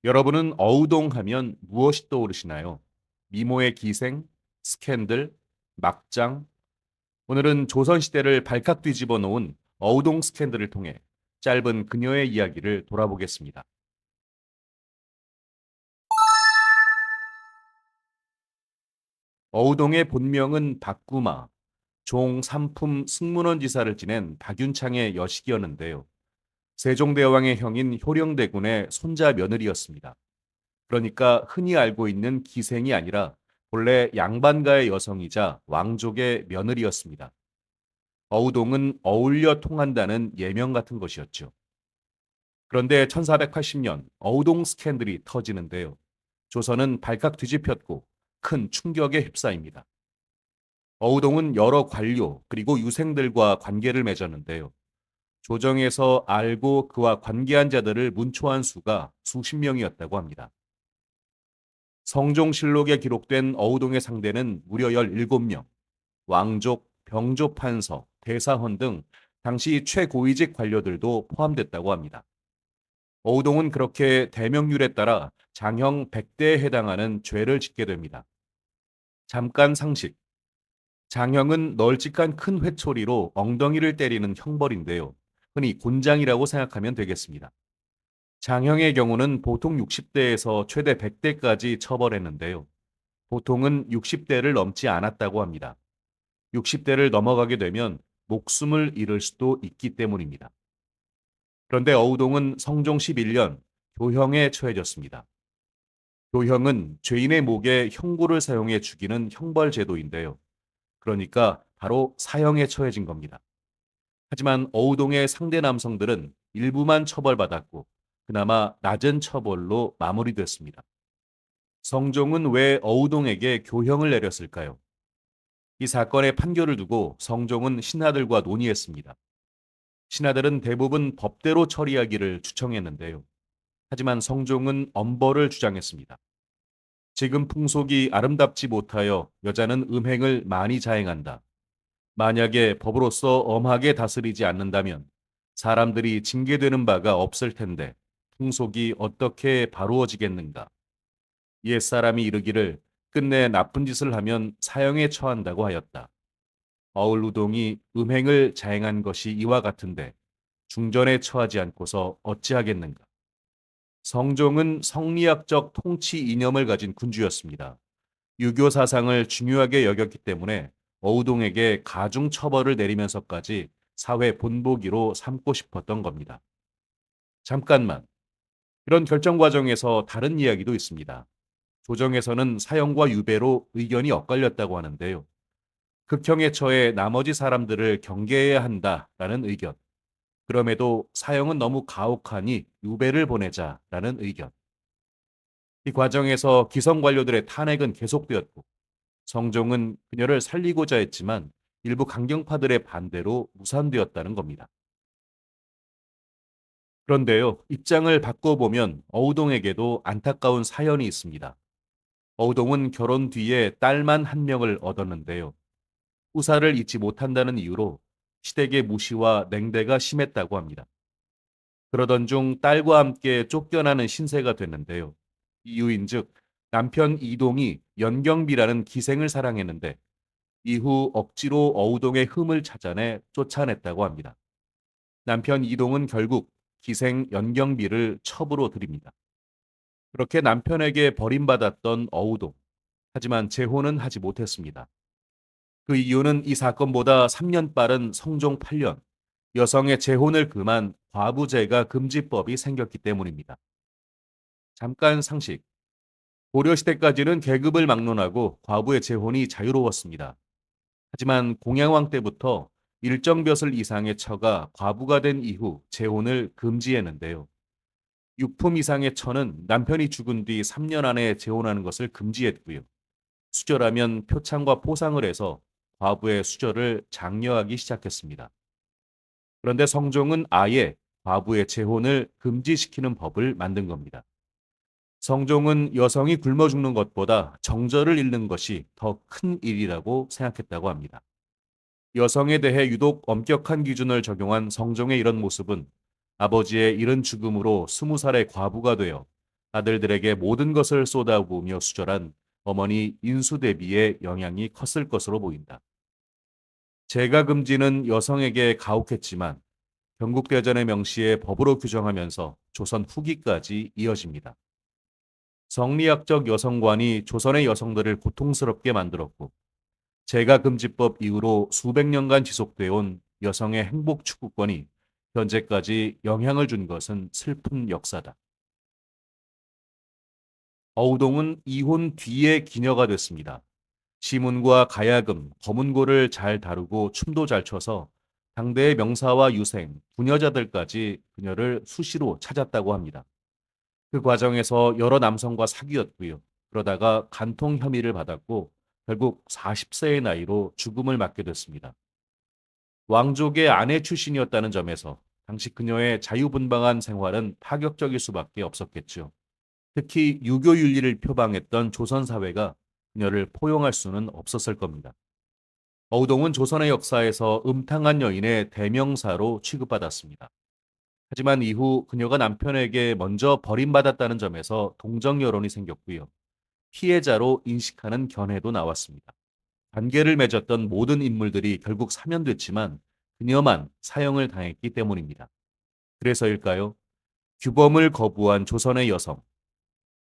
여러분은 어우동 하면 무엇이 떠오르시나요? 미모의 기생, 스캔들, 막장. 오늘은 조선시대를 발칵 뒤집어 놓은 어우동 스캔들을 통해 짧은 그녀의 이야기를 돌아보겠습니다. 어우동의 본명은 박구마, 종 3품 승문원지사를 지낸 박윤창의 여식이었는데요. 세종대왕의 형인 효령대군의 손자 며느리였습니다. 그러니까 흔히 알고 있는 기생이 아니라 본래 양반가의 여성이자 왕족의 며느리였습니다. 어우동은 어울려 통한다는 예명 같은 것이었죠. 그런데 1480년 어우동 스캔들이 터지는데요. 조선은 발칵 뒤집혔고 큰 충격에 휩싸입니다. 어우동은 여러 관료 그리고 유생들과 관계를 맺었는데요. 조정에서 알고 그와 관계한 자들을 문초한 수가 수십 명이었다고 합니다. 성종실록에 기록된 어우동의 상대는 무려 17명, 왕족, 병조 판서, 대사헌 등 당시 최고위직 관료들도 포함됐다고 합니다. 어우동은 그렇게 대명률에 따라 장형 100대에 해당하는 죄를 짓게 됩니다. 잠깐 상식. 장형은 널찍한 큰 회초리로 엉덩이를 때리는 형벌인데요. 흔히 곤장이라고 생각하면 되겠습니다. 장형의 경우는 보통 60대에서 최대 100대까지 처벌했는데요. 보통은 60대를 넘지 않았다고 합니다. 60대를 넘어가게 되면 목숨을 잃을 수도 있기 때문입니다. 그런데 어우동은 성종 11년 교형에 처해졌습니다. 교형은 죄인의 목에 형구를 사용해 죽이는 형벌 제도인데요. 그러니까 바로 사형에 처해진 겁니다. 하지만 어우동의 상대 남성들은 일부만 처벌받았고 그나마 낮은 처벌로 마무리됐습니다. 성종은 왜 어우동에게 교형을 내렸을까요? 이 사건의 판결을 두고 성종은 신하들과 논의했습니다. 신하들은 대부분 법대로 처리하기를 추청했는데요. 하지만 성종은 엄벌을 주장했습니다. 지금 풍속이 아름답지 못하여 여자는 음행을 많이 자행한다. 만약에 법으로서 엄하게 다스리지 않는다면 사람들이 징계되는 바가 없을 텐데 풍속이 어떻게 바루어지겠는가. 옛사람이 이르기를 끝내 나쁜 짓을 하면 사형에 처한다고 하였다. 어울루동이 음행을 자행한 것이 이와 같은데 중전에 처하지 않고서 어찌하겠는가. 성종은 성리학적 통치 이념을 가진 군주였습니다. 유교 사상을 중요하게 여겼기 때문에 어우동에게 가중 처벌을 내리면서까지 사회 본보기로 삼고 싶었던 겁니다. 잠깐만. 이런 결정 과정에서 다른 이야기도 있습니다. 조정에서는 사형과 유배로 의견이 엇갈렸다고 하는데요. 극형에 처해 나머지 사람들을 경계해야 한다라는 의견. 그럼에도 사형은 너무 가혹하니 유배를 보내자라는 의견. 이 과정에서 기성 관료들의 탄핵은 계속되었고 성종은 그녀를 살리고자 했지만 일부 강경파들의 반대로 무산되었다는 겁니다. 그런데요, 입장을 바꿔보면 어우동에게도 안타까운 사연이 있습니다. 어우동은 결혼 뒤에 딸만 한 명을 얻었는데요. 후사를 잊지 못한다는 이유로 시댁의 무시와 냉대가 심했다고 합니다. 그러던 중 딸과 함께 쫓겨나는 신세가 됐는데요. 이유인즉 남편 이동이 연경비라는 기생을 사랑했는데 이후 억지로 어우동의 흠을 찾아내 쫓아냈다고 합니다. 남편 이동은 결국 기생 연경비를 첩으로 들입니다. 그렇게 남편에게 버림받았던 어우동. 하지만 재혼은 하지 못했습니다. 그 이유는 이 사건보다 3년 빠른 성종 8년, 여성의 재혼을 금한 과부제가 금지법이 생겼기 때문입니다. 잠깐 상식. 고려시대까지는 계급을 막론하고 과부의 재혼이 자유로웠습니다. 하지만 공양왕 때부터 일정 벼슬 이상의 처가 과부가 된 이후 재혼을 금지했는데요. 육품 이상의 처는 남편이 죽은 뒤 3년 안에 재혼하는 것을 금지했고요. 수절하면 표창과 포상을 해서 과부의 수절을 장려하기 시작했습니다. 그런데 성종은 아예 과부의 재혼을 금지시키는 법을 만든 겁니다. 성종은 여성이 굶어 죽는 것보다 정절을 잃는 것이 더 큰 일이라고 생각했다고 합니다. 여성에 대해 유독 엄격한 기준을 적용한 성종의 이런 모습은 아버지의 이른 죽음으로 20살의 과부가 되어 아들들에게 모든 것을 쏟아부으며 수절한 어머니 인수대비의 영향이 컸을 것으로 보인다. 제가 금지는 여성에게 가혹했지만 경국대전의 명시에 법으로 규정하면서 조선 후기까지 이어집니다. 성리학적 여성관이 조선의 여성들을 고통스럽게 만들었고 제가금지법 이후로 수백 년간 지속되어 온 여성의 행복 추구권이 현재까지 영향을 준 것은 슬픈 역사다. 어우동은 이혼 뒤에 기녀가 됐습니다. 시문과 가야금, 거문고를 잘 다루고 춤도 잘 춰서 당대의 명사와 유생, 부녀자들까지 그녀를 수시로 찾았다고 합니다. 그 과정에서 여러 남성과 사귀었고요. 그러다가 간통 혐의를 받았고 결국 40세의 나이로 죽음을 맞게 됐습니다. 왕족의 아내 출신이었다는 점에서 당시 그녀의 자유분방한 생활은 파격적일 수밖에 없었겠죠. 특히 유교 윤리를 표방했던 조선 사회가 그녀를 포용할 수는 없었을 겁니다. 어우동은 조선의 역사에서 음탕한 여인의 대명사로 취급받았습니다. 하지만 이후 그녀가 남편에게 먼저 버림받았다는 점에서 동정 여론이 생겼고요. 피해자로 인식하는 견해도 나왔습니다. 관계를 맺었던 모든 인물들이 결국 사면됐지만 그녀만 사형을 당했기 때문입니다. 그래서일까요? 규범을 거부한 조선의 여성,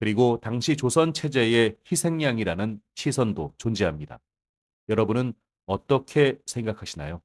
그리고 당시 조선 체제의 희생양이라는 시선도 존재합니다. 여러분은 어떻게 생각하시나요?